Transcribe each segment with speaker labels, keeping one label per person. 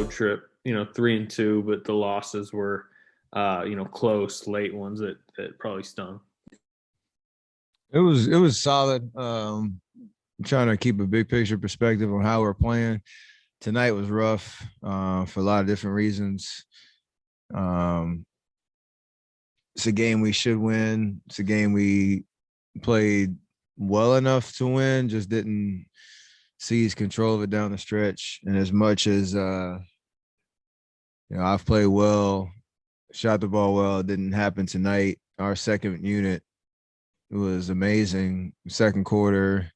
Speaker 1: road trip, 3-2, but the losses were, close, late ones that probably stung.
Speaker 2: It was solid. I'm trying to keep a big picture perspective on how we're playing. Tonight was rough for a lot of different reasons. Um, it's a game we should win. It's a game we played well enough to win, just didn't seize control of it down the stretch. And as much as I've played well, shot the ball well, it didn't happen tonight. Our second unit was amazing. Second quarter,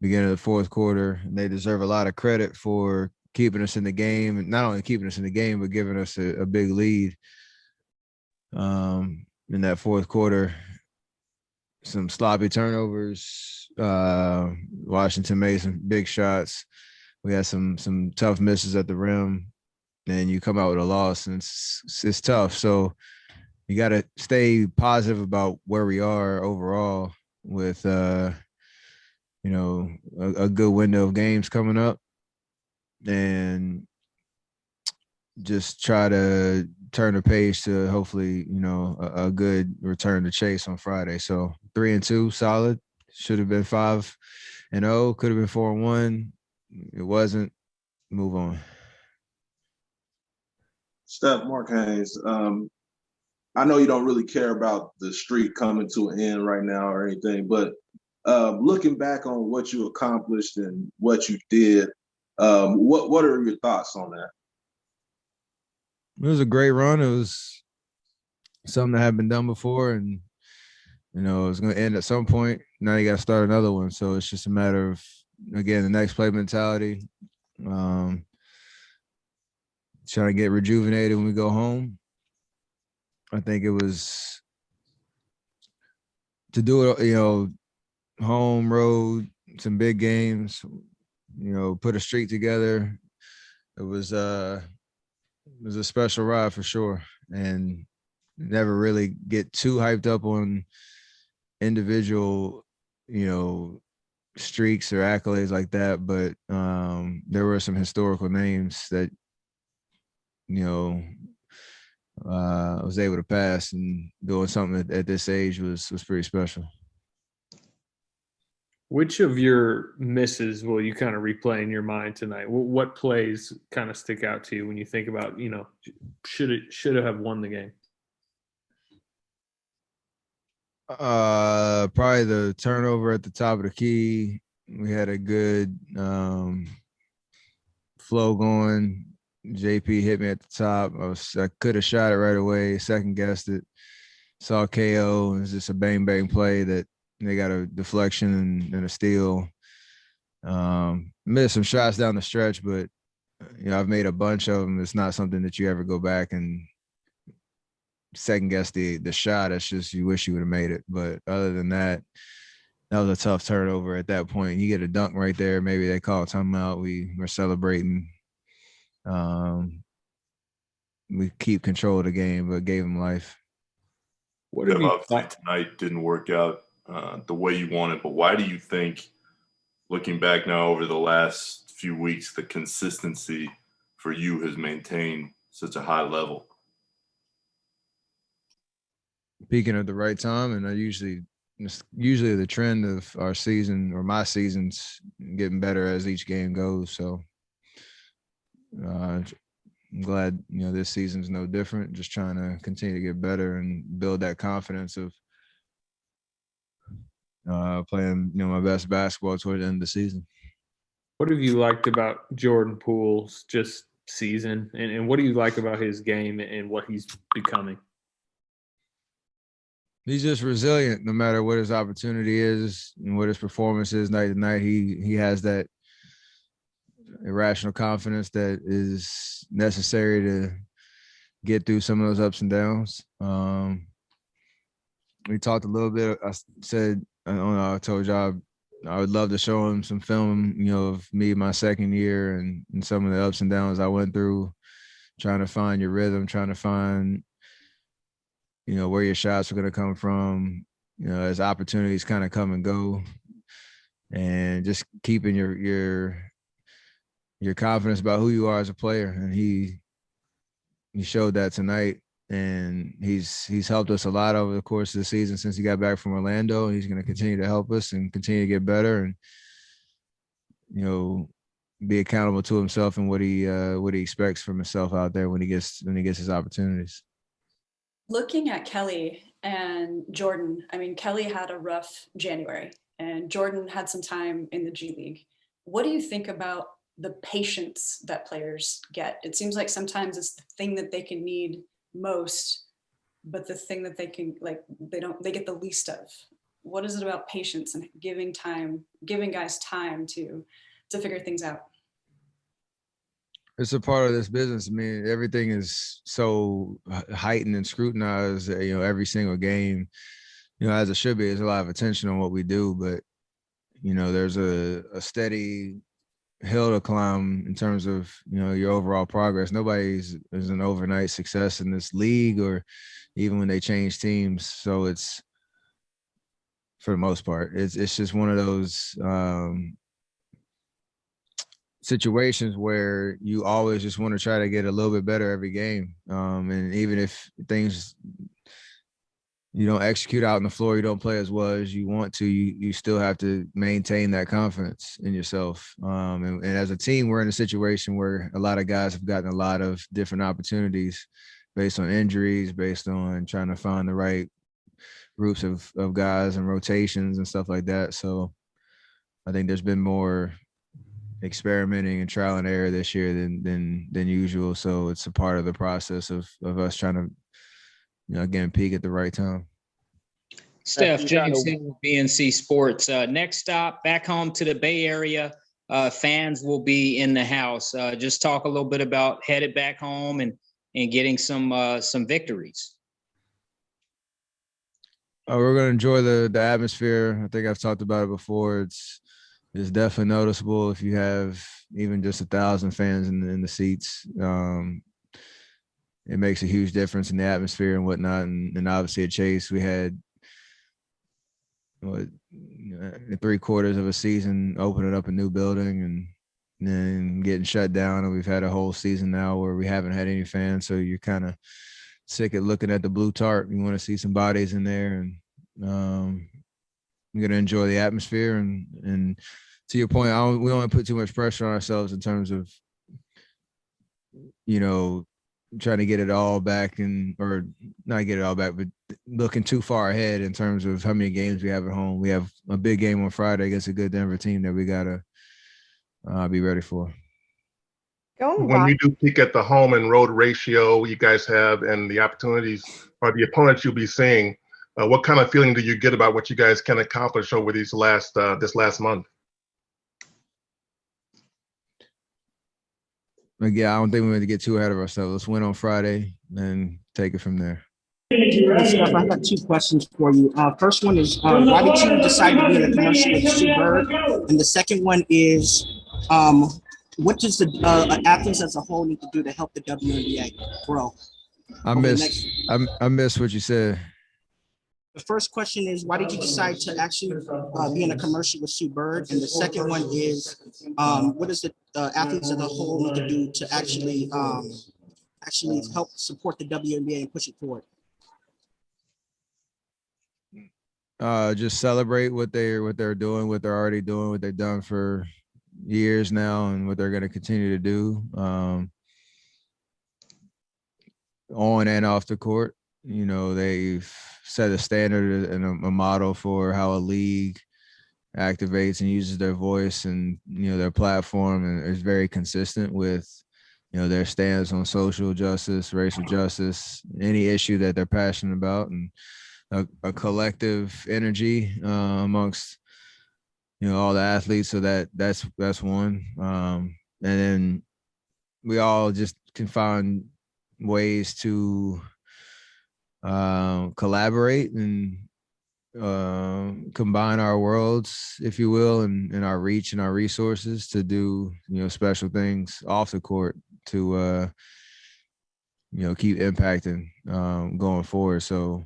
Speaker 2: beginning of the fourth quarter, and they deserve a lot of credit for keeping us in the game, and not only keeping us in the game, but giving us a big lead in that fourth quarter. Some sloppy turnovers. Washington made some big shots. We had some tough misses at the rim, and you come out with a loss, and it's tough. So you got to stay positive about where we are overall with a good window of games coming up, and just try to turn the page to hopefully, a good return to chase on Friday. So 3-2, solid. Should have been 5-0, could have been 4-1. It wasn't. Move on.
Speaker 3: Steph, Mark Haynes, I know you don't really care about the streak coming to an end right now or anything, but looking back on what you accomplished and what you did, what are your thoughts on that?
Speaker 2: It was a great run. It was something that had been done before, and it was going to end at some point. Now you got to start another one. So it's just a matter of, again, the next play mentality. Trying to get rejuvenated when we go home. I think it was to do it, home, road, some big games, put a streak together. It was a special ride for sure, and never really get too hyped up on individual, streaks or accolades like that. But there were some historical names that, was able to pass, and doing something at this age was pretty special.
Speaker 1: Which of your misses will you kind of replay in your mind tonight? What plays kind of stick out to you when you think about, should have won the game?
Speaker 2: Probably the turnover at the top of the key. We had a good flow going. JP hit me at the top. I could have shot it right away. Second guessed it. Saw KO. It was just a bang bang play that they got a deflection and a steal. Missed some shots down the stretch, but I've made a bunch of them. It's not something that you ever go back and second guess the shot. It's just you wish you would have made it. But other than that, that was a tough turnover at that point. You get a dunk right there. Maybe they call a timeout. We were celebrating. We keep control of the game, but gave them life.
Speaker 4: What have obviously tonight didn't work out the way you wanted, but why do you think, looking back now over the last few weeks, the consistency for you has maintained such a high level?
Speaker 2: Peaking at the right time, and usually the trend of our season or my season's getting better as each game goes. So I'm glad this season's no different. Just trying to continue to get better and build that confidence of playing my best basketball toward the end of the season.
Speaker 1: What have you liked about Jordan Poole's just season, and what do you like about his game and what he's becoming?
Speaker 2: He's just resilient no matter what his opportunity is and what his performance is night to night. He has that irrational confidence that is necessary to get through some of those ups and downs. We talked a little bit. I said, I told y'all I would love to show him some film, of me my second year and some of the ups and downs I went through, trying to find your rhythm, trying to find where your shots are going to come from, as opportunities kind of come and go, and just keeping your your confidence about who you are as a player. And he showed that tonight. And he's helped us a lot over the course of the season since he got back from Orlando. And he's going to continue to help us and continue to get better and, be accountable to himself and what he expects from himself out there when he gets his opportunities.
Speaker 5: Looking at Kelly and Jordan, I mean, Kelly had a rough January and Jordan had some time in the G League. What do you think about the patience that players get? It seems like sometimes it's the thing that they can need most, but the thing that they can, they get the least of. What is it about patience and giving guys time to figure things out?
Speaker 2: It's a part of this business. I mean, everything is so heightened and scrutinized, every single game, as it should be. There's a lot of attention on what we do, but, there's a steady hill to climb in terms of, your overall progress. Nobody is an overnight success in this league or even when they change teams. So it's, for the most part, it's just one of those situations where you always just want to try to get a little bit better every game. And even if things you don't execute out on the floor, you don't play as well as you want to, you still have to maintain that confidence in yourself. And as a team, we're in a situation where a lot of guys have gotten a lot of different opportunities based on injuries, based on trying to find the right groups of guys and rotations and stuff like that. So I think there's been more experimenting and trial and error this year than usual. So it's a part of the process of us trying to, again, peak at the right time.
Speaker 6: Steph, James Hill with BNC Sports. Next stop, back home to the Bay Area. Fans will be in the house. Just talk a little bit about headed back home and getting some victories.
Speaker 2: We're going to enjoy the atmosphere. I think I've talked about it before. It's definitely noticeable if you have even just 1,000 fans in the seats. It makes a huge difference in the atmosphere and whatnot. And obviously at Chase, we had 3/4 of a season opening up a new building and then getting shut down. And we've had a whole season now where we haven't had any fans. So you're kind of sick at looking at the blue tarp. You want to see some bodies in there, and we're going to enjoy the atmosphere. And to your point, we don't want to put too much pressure on ourselves in terms of, trying to get it all back or not get it all back, but looking too far ahead in terms of how many games we have at home. We have a big game on Friday against a good Denver team that we got to be ready for.
Speaker 7: When you do peak at the home and road ratio you guys have and the opportunities or the opponents you'll be seeing, what kind of feeling do you get about what you guys can accomplish over this last month?
Speaker 2: Yeah, I don't think we want to get too ahead of ourselves. Let's win on Friday and take it from there.
Speaker 8: Steph, I got 2 questions for you. First one is, why did you decide to be in a commercial with Sue Bird? And the second one is, what does the athletes as a whole need to do to help the WNBA grow?
Speaker 2: I miss what you said.
Speaker 8: The first question is, why did you decide to actually be in a commercial with Sue Bird? And the second one is, what does the athletes as a whole need to do to actually help support the WNBA and push it forward?
Speaker 2: Just celebrate what they're doing, what they're already doing, what they've done for years now, and what they're going to continue to do on and off the court. They've set a standard and a model for how a league activates and uses their voice and, their platform, and is very consistent with, their stance on social justice, racial justice, any issue that they're passionate about, and a collective energy amongst, all the athletes. So that's one. And then we all just can find ways to collaborate and combine our worlds, if you will, and our reach and our resources to do, special things off the court to, keep impacting going forward. So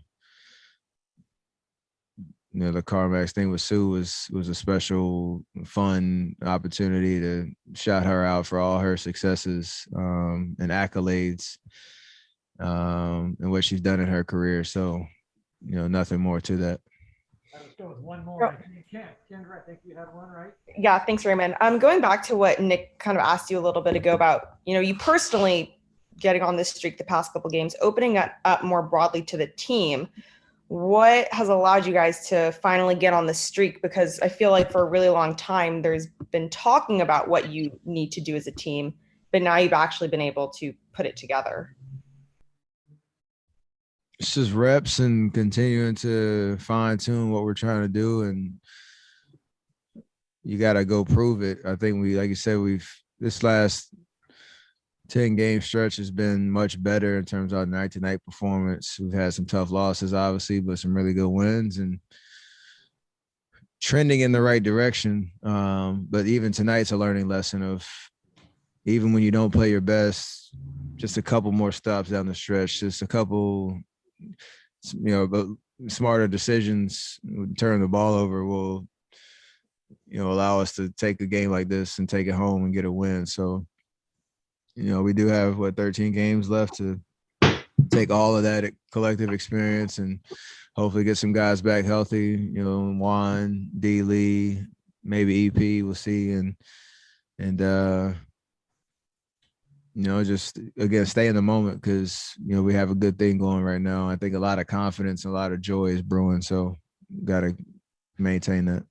Speaker 2: the CarMax thing with Sue was a special, fun opportunity to shout her out for all her successes and accolades and what she's done in her career. So, nothing more to that.
Speaker 9: Let's go with one more. Kendra, I think you had one, right?
Speaker 10: Yeah, thanks, Raymond. Going back to what Nick kind of asked you a little bit ago about, you personally getting on this streak the past couple games, opening up more broadly to the team. What has allowed you guys to finally get on the streak? Because I feel like for a really long time, there's been talking about what you need to do as a team, but now you've actually been able to put it together.
Speaker 2: It's just reps and continuing to fine tune what we're trying to do. And you got to go prove it. I think like you said, this last 10 game stretch has been much better in terms of our night to night performance. We've had some tough losses, obviously, but some really good wins and trending in the right direction. But even tonight's a learning lesson of, even when you don't play your best, just a couple more stops down the stretch, just a couple, but smarter decisions, turn the ball over will, allow us to take a game like this and take it home and get a win. So, we do have 13 games left to take all of that collective experience and hopefully get some guys back healthy. Juan, D. Lee, maybe EP, we'll see, and just again stay in the moment because we have a good thing going right now. I think a lot of confidence, a lot of joy is brewing, so got to maintain that.